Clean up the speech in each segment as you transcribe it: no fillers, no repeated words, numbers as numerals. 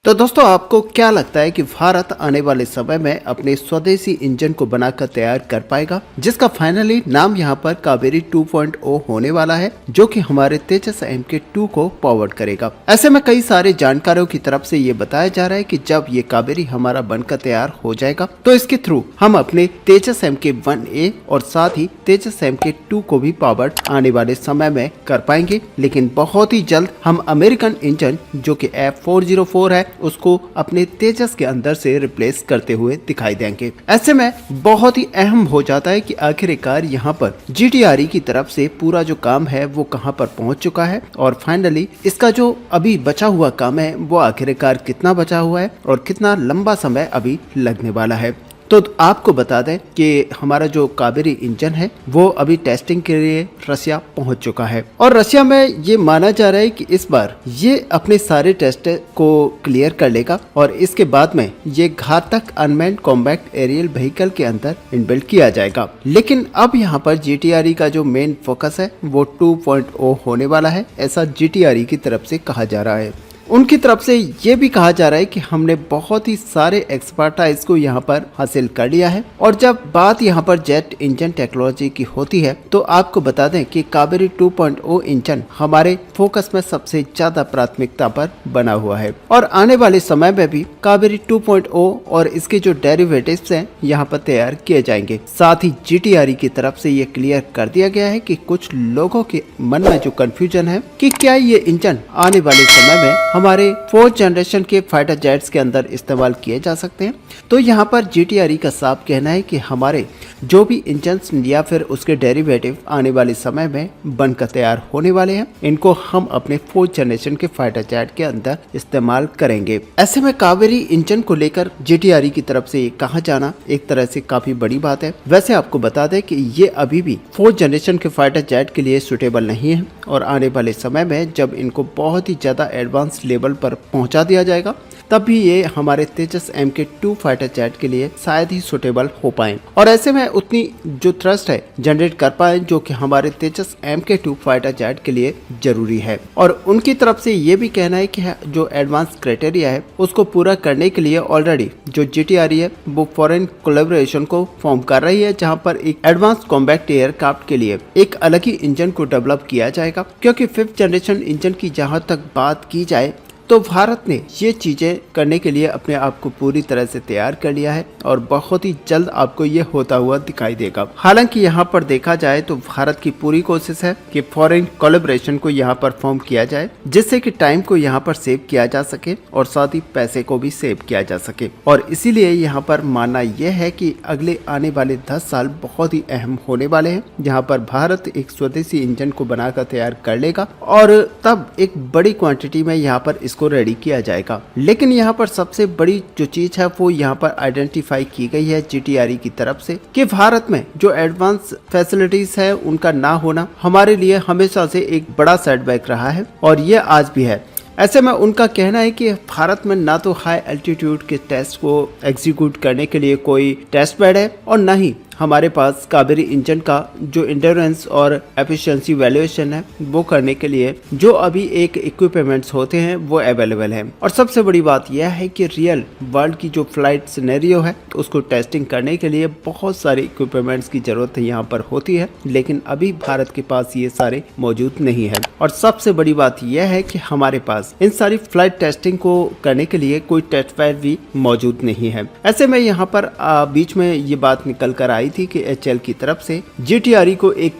तो दोस्तों आपको क्या लगता है कि भारत आने वाले समय में अपने स्वदेशी इंजन को बनाकर तैयार कर पाएगा, जिसका फाइनली नाम यहाँ पर कावेरी 2.0 होने वाला है, जो कि हमारे तेजस MK2 को पावर्ड करेगा। ऐसे में कई सारे जानकारों की तरफ से ये बताया जा रहा है कि जब ये कावेरी हमारा बनकर तैयार हो जाएगा तो इसके थ्रू हम अपने तेजस MK1A और साथ ही तेजस MK2 को भी पावर्ड आने वाले समय में कर पाएंगे। लेकिन बहुत ही जल्द हम अमेरिकन इंजन जो कि F404 है उसको अपने तेजस के अंदर से रिप्लेस करते हुए दिखाई देंगे। ऐसे में बहुत ही अहम हो जाता है कि आखिरकार यहाँ पर GTRE की तरफ से पूरा जो काम है वो कहाँ पर पहुँच चुका है और फाइनली इसका जो अभी बचा हुआ काम है वो आखिरकार कितना बचा हुआ है और कितना लंबा समय अभी लगने वाला है। तो आपको बता दें कि हमारा जो कावेरी इंजन है वो अभी टेस्टिंग के लिए रशिया पहुंच चुका है और रशिया में ये माना जा रहा है कि इस बार ये अपने सारे टेस्ट को क्लियर कर लेगा और इसके बाद में ये घातक अनमैन्ड कॉम्बैट एरियल व्हीकल के अंदर इनबिल्ट किया जाएगा। लेकिन अब यहाँ पर GTRE का जो मेन फोकस है वो 2.0 होने वाला है, ऐसा GTRE की तरफ से कहा जा रहा है। उनकी तरफ से ये भी कहा जा रहा है कि हमने बहुत ही सारे एक्सपर्टाइज को यहाँ पर हासिल कर लिया है और जब बात यहाँ पर जेट इंजन टेक्नोलॉजी की होती है तो आपको बता दें कि कावेरी 2.0 इंजन हमारे फोकस में सबसे ज्यादा प्राथमिकता पर बना हुआ है और आने वाले समय में भी कावेरी 2.0 और इसके जो डेरिवेटिव्स हैं यहाँ पर तैयार किए जाएंगे। साथ ही GTRE की तरफ से ये क्लियर कर दिया गया है कि कुछ लोगों के मन में जो कंफ्यूजन है कि क्या ये इंजन आने वाले समय में हमारे 4th जनरेशन के फाइटर जेट्स के अंदर इस्तेमाल किए जा सकते हैं। तो यहाँ पर GTRE का साफ कहना है कि हमारे जो भी इंजन्स या फिर उसके डेरिवेटिव आने वाले समय में बनकर तैयार होने वाले हैं, इनको हम अपने 4th जनरेशन के फाइटर जेट के अंदर इस्तेमाल करेंगे। ऐसे में कावेरी इंजन को लेकर GTRE की तरफ से कहा जाना एक तरह से काफी बड़ी बात है। वैसे आपको बता दें कि ये अभी भी 4th जनरेशन के फाइटर जेट के लिए सुटेबल नहीं है और आने वाले समय में जब इनको बहुत ही ज्यादा एडवांस लेवल पर पहुंचा दिया जाएगा तब भी ये हमारे तेजस MK2 फाइटर जेट के लिए शायद ही सुटेबल हो पाए और ऐसे में उतनी जो थ्रस्ट है जनरेट कर पाए जो कि हमारे तेजस MK2 फाइटर जेट के लिए जरूरी है। और उनकी तरफ से ये भी कहना है कि जो एडवांस क्राइटेरिया है उसको पूरा करने के लिए ऑलरेडी जो GTRE है वो फॉरेन कोलैबोरेशन को फॉर्म कर रही है, जहाँ पर एक एडवांस कॉम्बैट एयरक्राफ्ट के लिए एक अलग ही इंजन को डेवलप किया जाएगा। क्योंकि 5th जनरेशन इंजन की जहाँ तक बात की जाए तो भारत ने ये चीजें करने के लिए अपने आप को पूरी तरह से तैयार कर लिया है और बहुत ही जल्द आपको ये होता हुआ दिखाई देगा। हालांकि यहाँ पर देखा जाए तो भारत की पूरी कोशिश है कि फॉरेन कोलैबोरेशन को यहाँ पर फॉर्म किया जाए, जिससे कि टाइम को यहाँ पर सेव किया जा सके और साथ ही पैसे को भी सेव किया जा सके। और इसीलिए यहाँ पर मानना यह है कि अगले आने वाले 10 साल बहुत ही अहम होने वाले हैं, जहाँ पर भारत एक स्वदेशी इंजन को बनाकर तैयार कर लेगा और तब एक बड़ी क्वांटिटी में यहाँ पर को रेडी किया जाएगा। लेकिन यहाँ पर सबसे बड़ी जो चीज है वो यहाँ पर आइडेंटिफाई की गई है GTRE की तरफ से कि भारत में जो एडवांस फैसिलिटीज है उनका ना होना हमारे लिए हमेशा से एक बड़ा सेटबैक रहा है और ये आज भी है। ऐसे में उनका कहना है कि भारत में ना तो हाई एल्टीट्यूड के टेस्ट को एग्जीक्यूट करने के लिए कोई टेस्ट बेड है और ना ही हमारे पास कावेरी इंजन का जो इंड्योरेंस और एफिशिएंसी वैल्यूएशन है वो करने के लिए जो अभी एक इक्विपमेंट्स होते हैं वो अवेलेबल है। और सबसे बड़ी बात यह है कि रियल वर्ल्ड की जो फ्लाइट सिनेरियो है उसको टेस्टिंग करने के लिए बहुत सारे इक्विपमेंट्स की जरूरत यहाँ पर होती है, लेकिन अभी भारत के पास ये सारे मौजूद नहीं है। और सबसे बड़ी बात यह है कि हमारे पास इन सारी फ्लाइट टेस्टिंग को करने के लिए कोई टेस्ट बेड भी मौजूद नहीं है। ऐसे में यहाँ पर बीच में ये बात निकल कर आई थी कि HAL की तरफ से GTRE को एक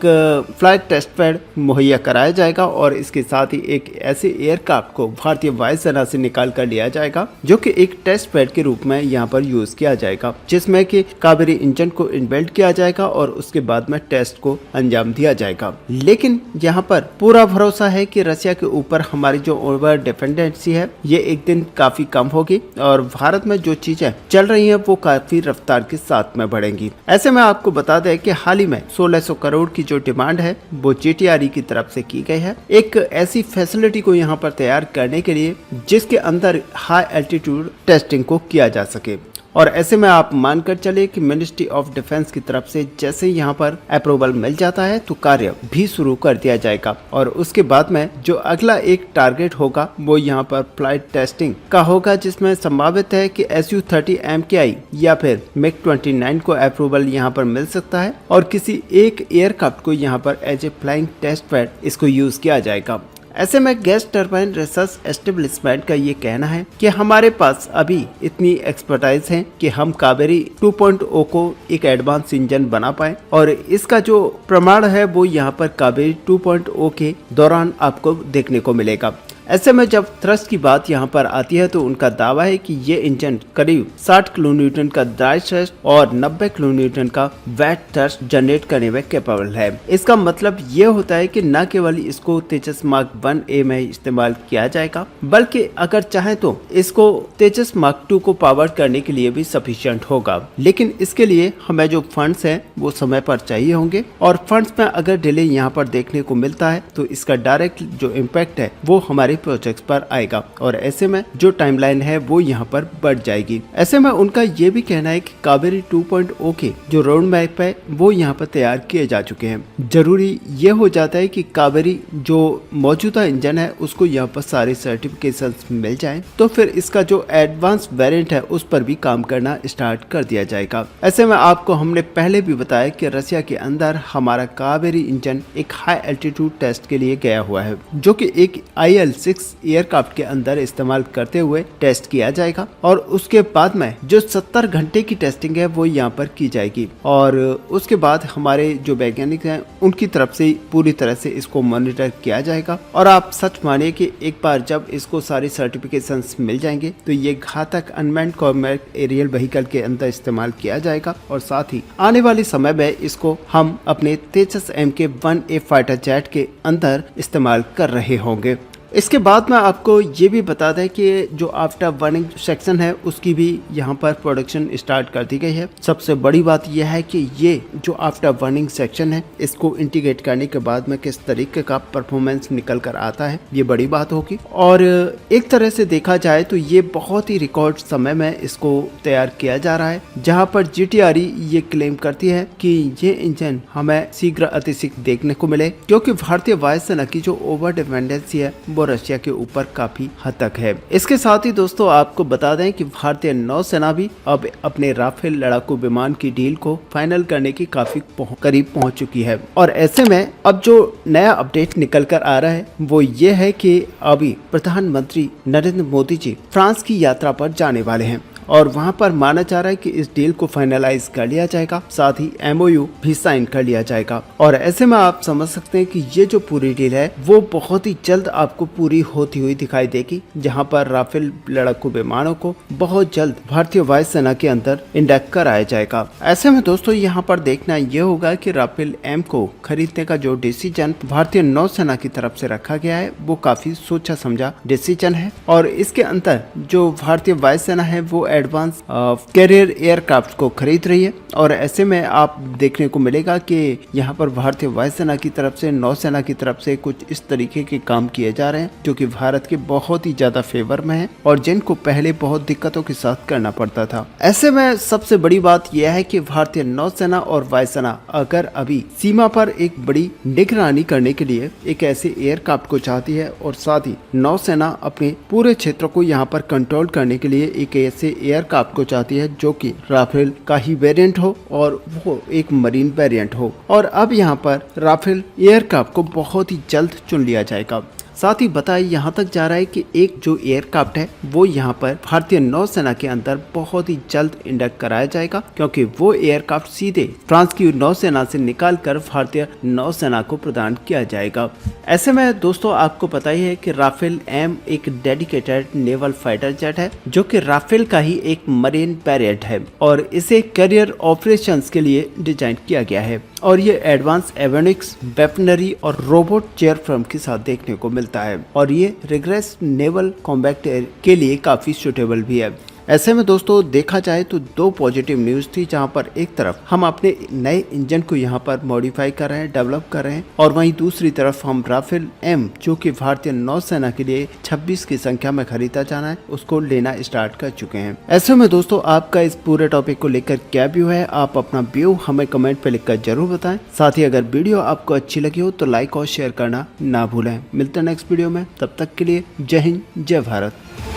फ्लाइट टेस्ट पैड मुहैया कराया जाएगा और इसके साथ ही एक ऐसे एयरक्राफ्ट को भारतीय वायुसेना से निकाल कर लिया जाएगा जो कि एक टेस्ट पैड के रूप में यहाँ पर यूज किया जाएगा, जिसमें कि कावेरी इंजन को इनबिल्ट किया जाएगा और उसके बाद में टेस्ट को अंजाम दिया जाएगा। लेकिन यहाँ पर पूरा भरोसा है कि रशिया के ऊपर हमारी जो ओवर डिपेंडेंसी है ये एक दिन काफी कम होगी और भारत में जो चीजें चल रही है वो काफी रफ्तार के साथ में बढ़ेंगी। ऐसे में आपको बता दें कि हाल ही में 1600 करोड़ की जो डिमांड है वो GTRE की तरफ से की गई है एक ऐसी फैसिलिटी को यहाँ पर तैयार करने के लिए जिसके अंदर हाई एल्टीट्यूड टेस्टिंग को किया जा सके। और ऐसे में आप मानकर चले कि मिनिस्ट्री ऑफ डिफेंस की तरफ से जैसे ही यहाँ पर अप्रूवल मिल जाता है तो कार्य भी शुरू कर दिया जाएगा और उसके बाद में जो अगला एक टारगेट होगा वो यहाँ पर फ्लाइट टेस्टिंग का होगा, जिसमें संभावित है कि SU-30 MKI या फिर MiG-29 को अप्रूवल यहाँ पर मिल सकता है और किसी एक एयरक्राफ्ट को यहाँ पर as a flying test pad इसको यूज किया जाएगा। ऐसे में गैस टरबाइन रिसर्च एस्टेब्लिशमेंट का ये कहना है कि हमारे पास अभी इतनी एक्सपर्टाइज है कि हम कावेरी 2.0 को एक एडवांस इंजन बना पाए और इसका जो प्रमाण है वो यहाँ पर कावेरी 2.0 के दौरान आपको देखने को मिलेगा। ऐसे में जब थ्रस्ट की बात यहाँ पर आती है तो उनका दावा है कि ये इंजन करीब 60 किलोन्यूटन का ड्राई थ्रस्ट और 90 किलोन्यूटन का वेट थ्रस्ट जनरेट करने में कैपेबल है। इसका मतलब ये होता है कि न केवल इसको तेजस मार्क 1A में इस्तेमाल किया जाएगा बल्कि अगर चाहे तो इसको तेजस मार्क 2 को पावर करने के लिए भी सफिशिएंट होगा, लेकिन इसके लिए हमें जो फंड्स हैं वो समय पर चाहिए होंगे और फंड्स में अगर डिले यहाँ पर देखने को मिलता है तो इसका डायरेक्ट जो इम्पैक्ट है वो हमारे प्रोजेक्ट्स पर आएगा और ऐसे में जो टाइमलाइन है वो यहाँ पर बढ़ जाएगी। ऐसे में उनका ये भी कहना है कि कावेरी 2.0 के जो रोड मैप है वो यहाँ पर तैयार किए जा चुके हैं। जरूरी ये हो जाता है कि कावेरी जो मौजूदा इंजन है उसको यहाँ पर सारे सर्टिफिकेशंस मिल जाएं तो फिर इसका जो एडवांस वेरिएंट है उस पर भी काम करना स्टार्ट कर दिया जाएगा। ऐसे में आपको हमने पहले भी बताया कि रसिया के अंदर हमारा कावेरी इंजन एक हाई एल्टीट्यूड टेस्ट के लिए गया हुआ है जो कि एक IL-6 एयरक्राफ्ट के अंदर इस्तेमाल करते हुए टेस्ट किया जाएगा और उसके बाद में जो 70 घंटे की टेस्टिंग है वो यहाँ पर की जाएगी और उसके बाद हमारे जो वैज्ञानिक हैं उनकी तरफ से पूरी तरह से इसको मॉनिटर किया जाएगा और आप सच मानिए कि एक बार जब इसको सारी सर्टिफिकेशंस मिल जाएंगे तो ये घातक अनमैन्ड कॉम्बैट एरियल व्हीकल के अंदर इस्तेमाल किया जाएगा और साथ ही आने वाले समय में इसको हम अपने तेजस MK-1A फाइटर जेट के अंदर इस्तेमाल कर रहे होंगे। इसके बाद में आपको ये भी बता दें कि जो आफ्टर बर्निंग सेक्शन है उसकी भी यहाँ पर प्रोडक्शन स्टार्ट कर दी गई है। सबसे बड़ी बात यह है कि ये जो आफ्टर बर्निंग सेक्शन है इसको इंटीग्रेट करने के बाद में किस तरीके का परफॉर्मेंस निकल कर आता है ये बड़ी बात होगी और एक तरह से देखा जाए तो ये बहुत ही रिकॉर्ड समय में इसको तैयार किया जा रहा है, जहाँ पर GTRE ये क्लेम करती है कि ये इंजन हमें शीघ्र अतिशीघ्र देखने को मिले क्योंकि भारतीय वायुसेना की जो ओवर डिपेंडेंसी है वो रशिया के ऊपर काफी हद तक है। इसके साथ ही दोस्तों आपको बता दें कि भारतीय नौसेना भी अब अपने राफेल लड़ाकू विमान की डील को फाइनल करने की काफी करीब पहुंच चुकी है और ऐसे में अब जो नया अपडेट निकल कर आ रहा है वो ये है कि अभी प्रधानमंत्री नरेंद्र मोदी जी फ्रांस की यात्रा पर जाने वाले हैं और वहां पर माना जा रहा है कि इस डील को फाइनलाइज कर लिया जाएगा, साथ ही MOU भी साइन कर लिया जाएगा और ऐसे में आप समझ सकते हैं कि ये जो पूरी डील है वो बहुत ही जल्द आपको पूरी होती हुई दिखाई देगी, जहां पर राफेल लड़ाकू विमानों को बहुत जल्द भारतीय वायुसेना के अंदर इंडक्ट कराया जाएगा। ऐसे में दोस्तों यहाँ पर देखना ये होगा कि राफेल M को खरीदने का जो डिसीजन भारतीय नौसेना की तरफ से रखा गया है वो काफी सोचा समझा डिसीजन है और इसके अंदर जो भारतीय वायुसेना है वो एडवांस कैरियर एयरक्राफ्ट को खरीद रही है और ऐसे में आप देखने को मिलेगा कि यहाँ पर भारतीय वायुसेना की तरफ से नौसेना की तरफ से कुछ इस तरीके के काम किए जा रहे हैं जो कि भारत के बहुत ही ज्यादा फेवर में है और जिनको पहले बहुत दिक्कतों के साथ करना पड़ता था। ऐसे में सबसे बड़ी बात यह है कि भारतीय नौसेना और वायुसेना अगर अभी सीमा पर एक बड़ी निगरानी करने के लिए एक ऐसे एयरक्राफ्ट को चाहती है और साथ ही नौसेना अपने पूरे क्षेत्र को यहाँ पर कंट्रोल करने के लिए एक ऐसे एयरक्राफ्ट को चाहती है जो कि राफेल का ही वेरिएंट हो और वो एक मरीन वेरिएंट हो और अब यहाँ पर राफेल एयरक्राफ्ट को बहुत ही जल्द चुन लिया जाएगा। साथ ही बताया यहाँ तक जा रहा है कि एक जो एयरक्राफ्ट है वो यहाँ पर भारतीय नौसेना के अंदर बहुत ही जल्द इंडक्ट कराया जाएगा क्योंकि वो एयरक्राफ्ट सीधे फ्रांस की नौसेना से निकाल कर भारतीय नौसेना को प्रदान किया जाएगा। ऐसे में दोस्तों आपको पता ही है कि राफेल M एक डेडिकेटेड नेवल फाइटर जेट है जो कि राफेल का ही एक मरीन वेरिएंट है और इसे कैरियर ऑपरेशंस के लिए डिजाइन किया गया है और ये एडवांस एवियोनिक्स, वेपनरी और रोबोट एयरफ्रेम के साथ देखने को मिलता है और ये रिग्रेस नेवल कॉम्बैट के लिए काफी सुटेबल भी है। ऐसे में दोस्तों देखा जाए तो दो पॉजिटिव न्यूज थी, जहां पर एक तरफ हम अपने नए इंजन को यहां पर मॉडिफाई कर रहे हैं, डेवलप कर रहे हैं, और वहीं दूसरी तरफ हम राफेल एम जो कि भारतीय नौसेना के लिए 26 की संख्या में खरीदा जाना है, उसको लेना स्टार्ट कर चुके हैं। ऐसे में दोस्तों आपका इस पूरे टॉपिक को लेकर क्या व्यू है, आप अपना व्यू हमें कमेंट पे लिखकर जरूर बताएं। साथ ही अगर वीडियो आपको अच्छी लगी हो तो लाइक और शेयर करना ना भूलें। मिलते हैं नेक्स्ट वीडियो में, तब तक के लिए जय हिंद, जय भारत।